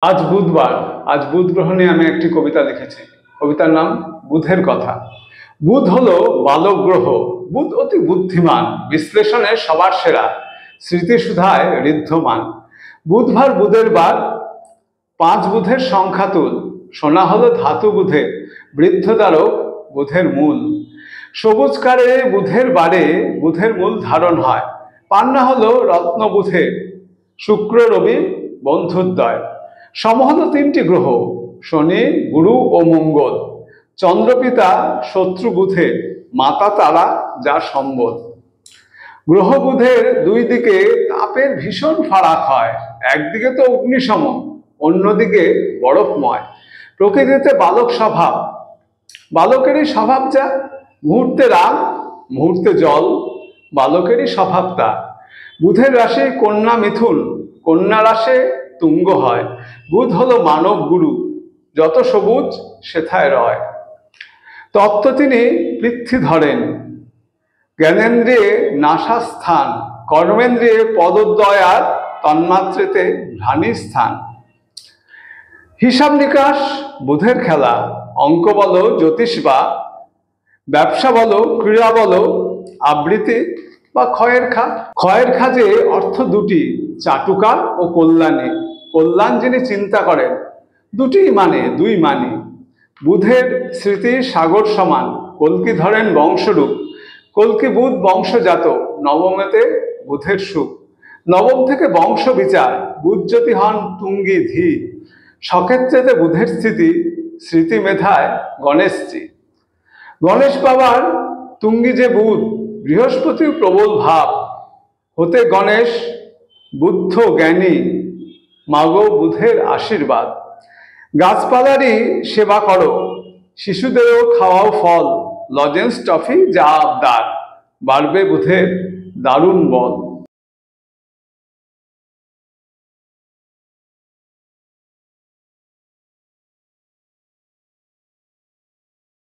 আজ বুধবার। আজ বুধ গ্রহ নিয়ে আমি একটি কবিতা লিখেছি। কবিতার নাম বুধের কথা। বুধ হলো বালক গ্রহ। বুধ অতি বুদ্ধিমান, বিশ্লেষণে সবার সেরা, স্মৃতিসুধায় ঋদ্ধমান। বুধবার বুধের বার, পাঁচ বুধের সংখ্যা তুল। শোনা হলো ধাতু বুধে, বৃদ্ধদ্বারক বুধের মূল। সবুজ কারে বুধের বারে বুধের মূল ধারণ হয়। পান্না হলো রত্ন বুধে, শুক্র রবি বন্ধুদ্বয়। সমহল তিনটি গ্রহ, শনি গুরু ও মঙ্গল। চন্দ্রপিতা শত্রু বুধে, মাতা তারা যা সম্বল। গ্রহ বুধের দুই দিকে তাপের ভীষণ ফারাক হয়। একদিকে তো অগ্নিসম, অন্যদিকে বরফময়। প্রকৃতিতে বালক স্বভাব, বালকেরই স্বভাব যা। মুহূর্তে রাগ, মুহূর্তে জল, বালকেরই স্বভাব তা। বুধের রাশি কন্যা মিথুন, কন্যা রাশে তুঙ্গ হয়। বুধ হলো মানব গুরু, যত সবুজ সেথায় রয়। তত্ত্ব তিনি পৃথ্বী ধরেন, জ্ঞানেন্দ্রিয়ে নাসাস্থান। কর্মেন্দ্রিয়ে পদোদয় আর তন্মাত্রেতে ভ্রাণী স্থান। হিসাব নিকাশ বুধের খেলা, অঙ্ক বলো জ্যোতিষ বা ব্যবসা বলো ক্রীড়া বলো আবৃত্তি বা ক্ষয়ের খা। ক্ষয়ের খাজে অর্থ দুটি, চাটুকার ও কল্যাণী। কল্যাণ যিনি চিন্তা করেন, দুটি মানে দুই মানি। বুধের স্মৃতি সাগর সমান, কল্কি ধরেন বংশরূপ। কল্কি বুধ বংশজাত, নবমেতে বুধের সুখ। নবম থেকে বংশ বিচার, বুধ যদি হন তুঙ্গি ধী। সক্ষেত্রেতে বুধের স্থিতি, স্মৃতি মেধায় গণেশজি। গণেশ বাবার তুঙ্গি যে বুধ, বৃহস্পতির প্রবল ভাব। হতে গণেশ বুদ্ধ জ্ঞানী, মাগো বুধের আশীর্বাদ। গাছপালারই সেবা করো, শিশুদেরও খাওয়াও ফল। লজেন্স টফি যা আবদার, বাড়বে বুধের দারুণ বল।